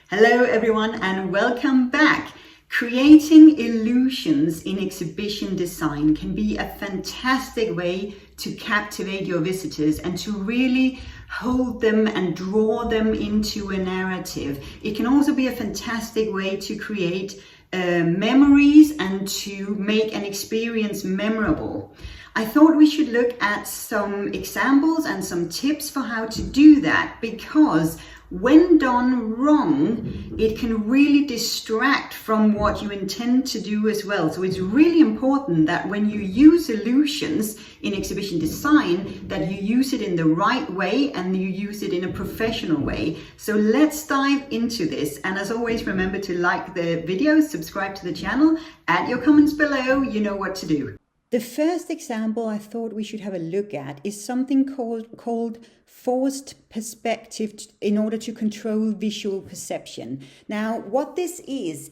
Hello everyone and welcome back. Creating illusions in exhibition design can be a fantastic way to captivate your visitors and to really hold them and draw them into a narrative. It can also be a fantastic way to create memories and to make an experience memorable. I thought we should look at some examples and some tips for how to do that, because when done wrong, it can really distract from what you intend to do as well. So it's really important that when you use illusions in exhibition design, that you use it in the right way and you use it in a professional way. So let's dive into this. And as always, remember to like the video, subscribe to the channel, add your comments below, you know what to do. The first example I thought we should have a look at is something called forced perspective in order to control visual perception. Now, what this is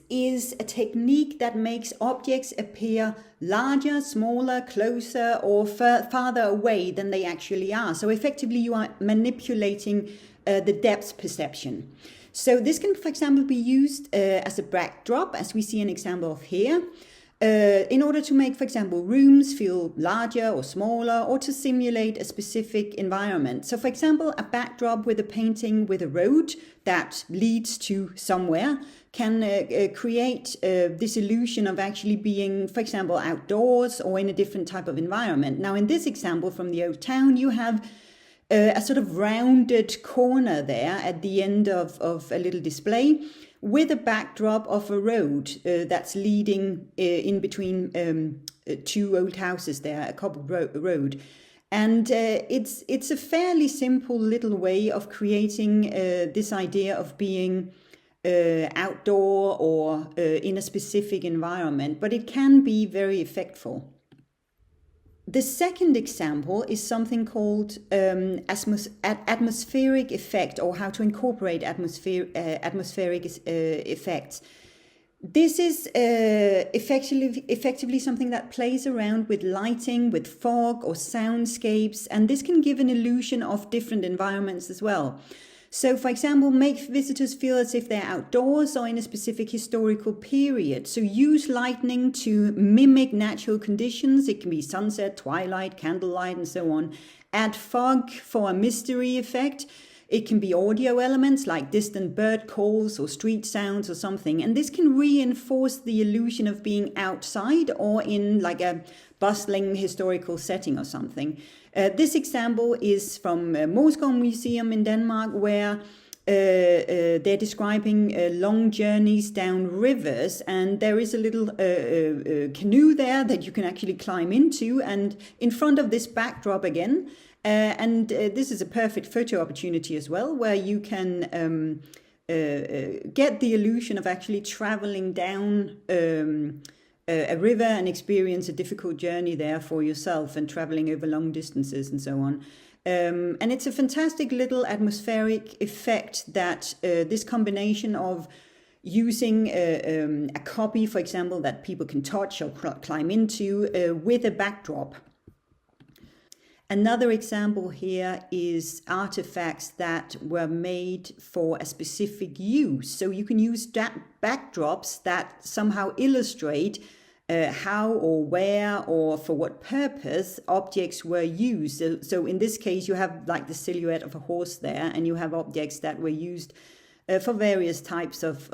a technique that makes objects appear larger, smaller, closer, or farther away than they actually are. So effectively, you are manipulating the depth perception. So this can, for example, be used as a backdrop, as we see an example of here. In order to make, for example, rooms feel larger or smaller, or to simulate a specific environment. So, for example, a backdrop with a painting with a road that leads to somewhere can create this illusion of actually being, for example, outdoors or in a different type of environment. Now, in this example from the old town, you have a sort of rounded corner there at the end of a little display, with a backdrop of a road that's leading in between two old houses there, a cobbled road. And it's a fairly simple little way of creating this idea of being outdoor or in a specific environment, but it can be very effectful. The second example is something called atmospheric effect, or how to incorporate atmospheric effects. This is effectively something that plays around with lighting, with fog or soundscapes, and this can give an illusion of different environments as well. So, for example, make visitors feel as if they're outdoors or in a specific historical period. So use lighting to mimic natural conditions. It can be sunset, twilight, candlelight, and so on. Add fog for a mystery effect. It can be audio elements like distant bird calls or street sounds or something. And this can reinforce the illusion of being outside or in like a bustling historical setting or something. This example is from Moesgaard Museum in Denmark, where they're describing long journeys down rivers, and there is a little canoe there that you can actually climb into, and in front of this backdrop again. And this is a perfect photo opportunity as well, where you can get the illusion of actually traveling down a river and experience a difficult journey there for yourself, and traveling over long distances and so on. And it's a fantastic little atmospheric effect that this combination of using a copy, for example, that people can touch or climb into with a backdrop. Another example here is artifacts that were made for a specific use. So you can use backdrops that somehow illustrate how or where or for what purpose objects were used. So in this case, you have like the silhouette of a horse there, and you have objects that were used for various types of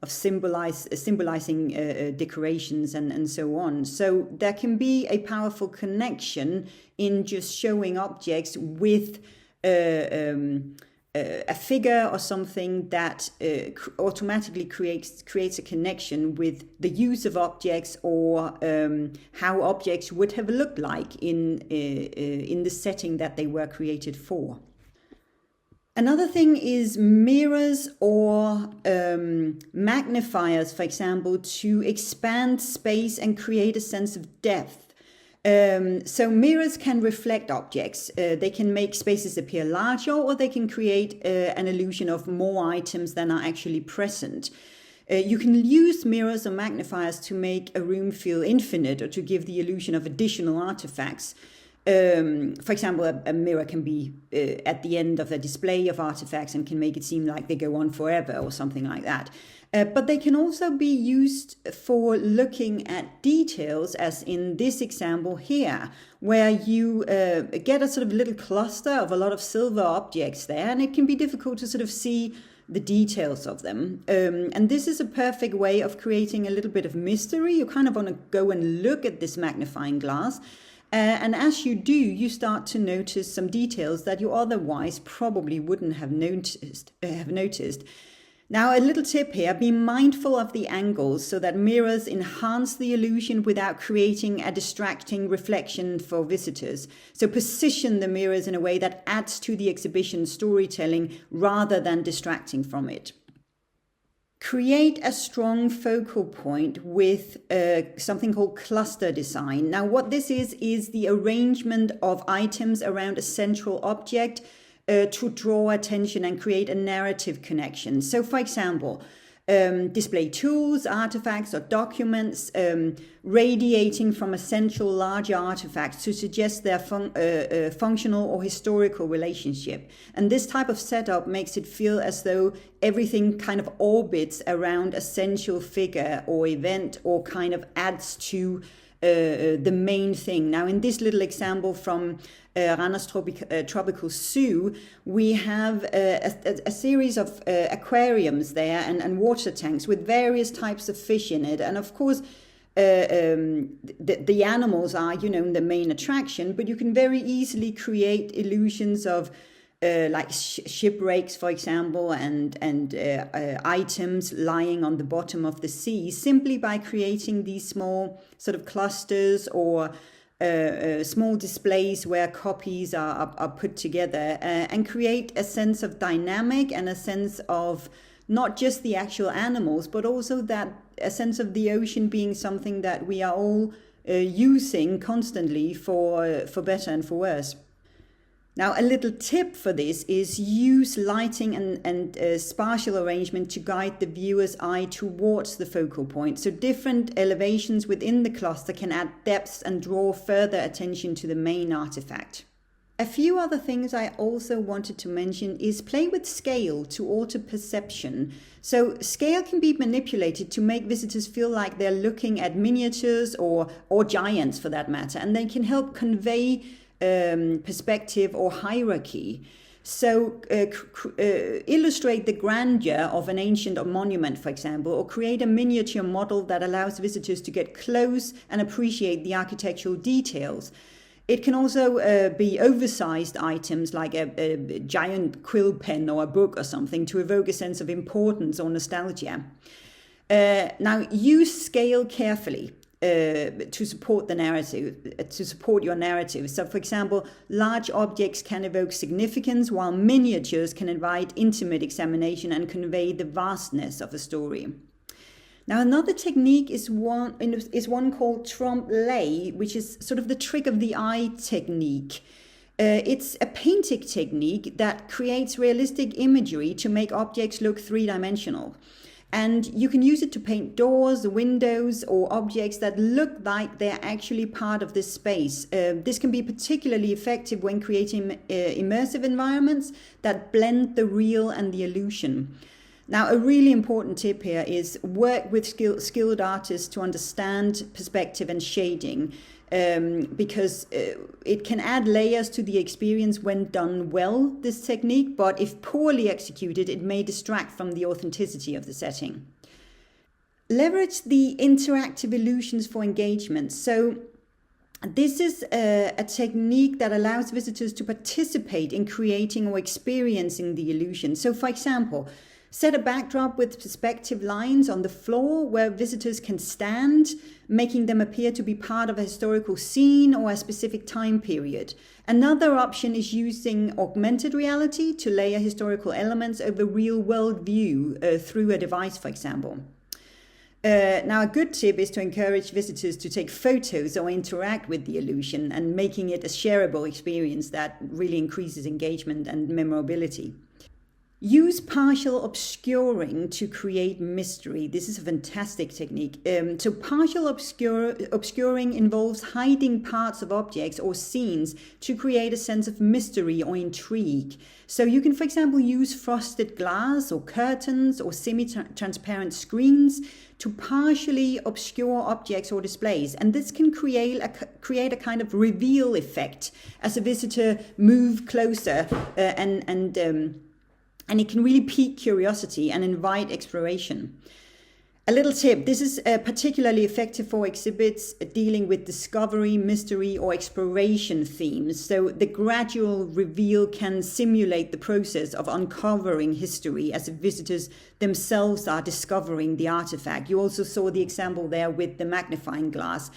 symbolizing decorations and so on. So there can be a powerful connection in just showing objects with a figure or something that automatically creates a connection with the use of objects, or how objects would have looked like in the setting that they were created for. Another thing is mirrors or magnifiers, for example, to expand space and create a sense of depth. So mirrors can reflect objects. They can make spaces appear larger, or they can create an illusion of more items than are actually present. You can use mirrors or magnifiers to make a room feel infinite, or to give the illusion of additional artifacts. For example, a mirror can be at the end of a display of artifacts and can make it seem like they go on forever or something like that. But they can also be used for looking at details, as in this example here, where you get a sort of little cluster of a lot of silver objects there, and it can be difficult to sort of see the details of them. And this is a perfect way of creating a little bit of mystery. You kind of want to go and look at this magnifying glass. And as you do, you start to notice some details that you otherwise probably wouldn't have noticed. Now, a little tip here, be mindful of the angles so that mirrors enhance the illusion without creating a distracting reflection for visitors. So position the mirrors in a way that adds to the exhibition storytelling rather than distracting from it. Create a strong focal point with something called cluster design. Now, what this is the arrangement of items around a central object to draw attention and create a narrative connection. So, for example, display tools, artifacts, or documents radiating from a central larger artifact to suggest their functional or historical relationship. And this type of setup makes it feel as though everything kind of orbits around a central figure or event, or kind of adds to the main thing. Now, in this little example from Randers Tropical Zoo, we have a series of aquariums there and water tanks with various types of fish in it. And of course, the animals are, the main attraction, but you can very easily create illusions of like shipwrecks, for example, and items lying on the bottom of the sea, simply by creating these small sort of clusters or small displays where copies are put together, and create a sense of dynamic and a sense of not just the actual animals, but also that a sense of the ocean being something that we are all using constantly for better and for worse. Now, a little tip for this is use lighting and spatial arrangement to guide the viewer's eye towards the focal point. So different elevations within the cluster can add depth and draw further attention to the main artifact. A few other things I also wanted to mention is play with scale to alter perception. So scale can be manipulated to make visitors feel like they're looking at miniatures or giants for that matter, and they can help convey perspective or hierarchy. So illustrate the grandeur of an ancient monument, for example, or create a miniature model that allows visitors to get close and appreciate the architectural details. It can also be oversized items like a giant quill pen or a book or something to evoke a sense of importance or nostalgia. Now, use scale carefully to support the narrative, to support your narrative. So, for example, large objects can evoke significance, while miniatures can invite intimate examination and convey the vastness of a story. Now, another technique is one called trompe-l'œil, which is sort of the trick of the eye technique. It's a painting technique that creates realistic imagery to make objects look three-dimensional. And you can use it to paint doors, windows, or objects that look like they're actually part of this space. This can be particularly effective when creating immersive environments that blend the real and the illusion. Now, a really important tip here is work with skilled artists to understand perspective and shading, because it can add layers to the experience when done well, this technique, but if poorly executed, it may distract from the authenticity of the setting. Leverage the interactive illusions for engagement. So this is a technique that allows visitors to participate in creating or experiencing the illusion. So, for example, set a backdrop with perspective lines on the floor where visitors can stand, making them appear to be part of a historical scene or a specific time period. Another option is using augmented reality to layer historical elements over real-world view through a device, for example. Now, a good tip is to encourage visitors to take photos or interact with the illusion, and making it a shareable experience that really increases engagement and memorability. Use partial obscuring to create mystery. This is a fantastic technique. So partial obscuring involves hiding parts of objects or scenes to create a sense of mystery or intrigue. So you can, for example, use frosted glass or curtains or semi-transparent screens to partially obscure objects or displays. And this can create a kind of reveal effect as a visitor moves closer and it can really pique curiosity and invite exploration. A little tip, this is particularly effective for exhibits dealing with discovery, mystery, or exploration themes. So the gradual reveal can simulate the process of uncovering history as visitors themselves are discovering the artifact. You also saw the example there with the magnifying glass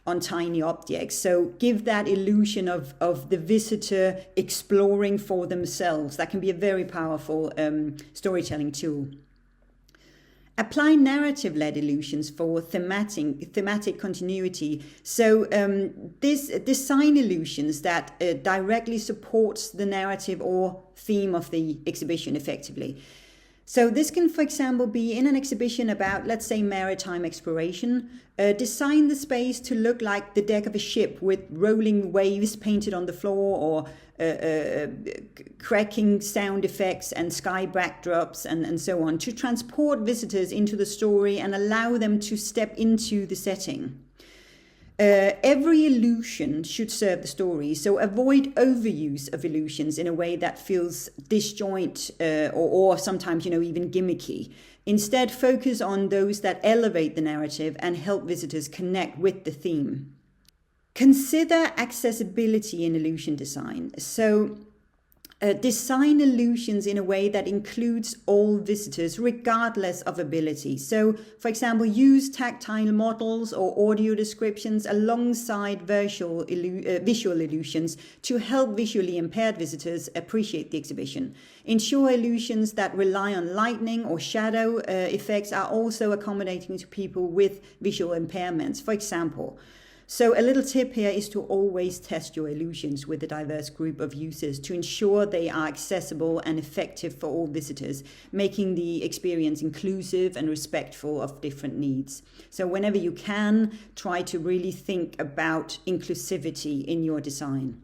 on tiny objects. So give that illusion of the visitor exploring for themselves. That can be a very powerful storytelling tool. Apply narrative-led illusions for thematic continuity. So this design illusions that directly supports the narrative or theme of the exhibition effectively. So this can, for example, be in an exhibition about, let's say, maritime exploration. Design the space to look like the deck of a ship with rolling waves painted on the floor, or cracking sound effects and sky backdrops and so on, to transport visitors into the story and allow them to step into the setting. Every illusion should serve the story, so avoid overuse of illusions in a way that feels disjoint or sometimes, even gimmicky. Instead, focus on those that elevate the narrative and help visitors connect with the theme. Consider accessibility in illusion design. So design illusions in a way that includes all visitors regardless of ability. So, for example, use tactile models or audio descriptions alongside visual illusions to help visually impaired visitors appreciate the exhibition. Ensure illusions that rely on lighting or shadow effects are also accommodating to people with visual impairments. For example, so a little tip here is to always test your illusions with a diverse group of users to ensure they are accessible and effective for all visitors, making the experience inclusive and respectful of different needs. So whenever you can, try to really think about inclusivity in your design.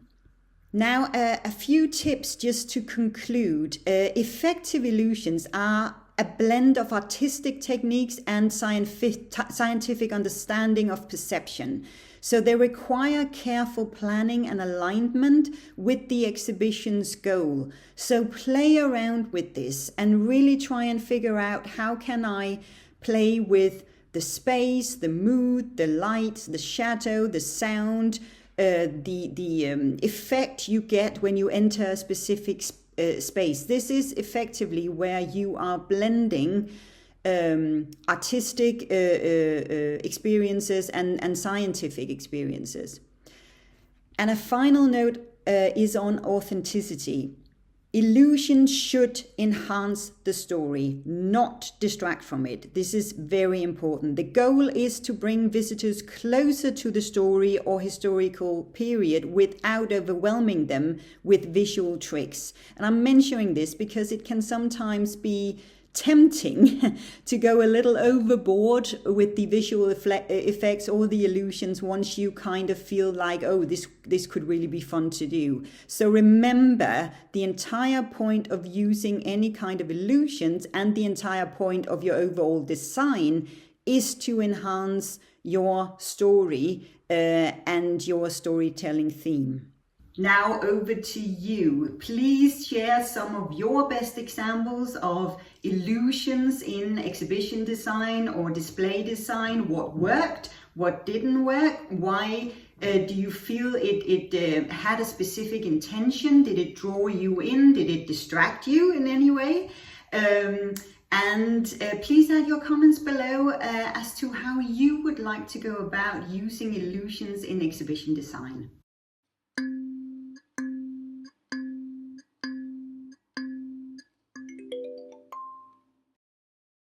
Now, a few tips just to conclude. Effective illusions are a blend of artistic techniques and scientific understanding of perception. So they require careful planning and alignment with the exhibition's goal. So play around with this and really try and figure out, how can I play with the space, the mood, the light, the shadow, the sound, the effect you get when you enter a specific space. This is effectively where you are blending artistic experiences and scientific experiences. And a final note is on authenticity. Illusions should enhance the story, not distract from it. This is very important. The goal is to bring visitors closer to the story or historical period without overwhelming them with visual tricks. And I'm mentioning this because it can sometimes be tempting to go a little overboard with the visual effects or the illusions once you kind of feel like, oh, this could really be fun to do. So remember, the entire point of using any kind of illusions and the entire point of your overall design is to enhance your story and your storytelling theme. Now over to you. Please share some of your best examples of illusions in exhibition design or display design. What worked? What didn't work? Why do you feel it had a specific intention? Did it draw you in? Did it distract you in any way? And please add your comments below as to how you would like to go about using illusions in exhibition design.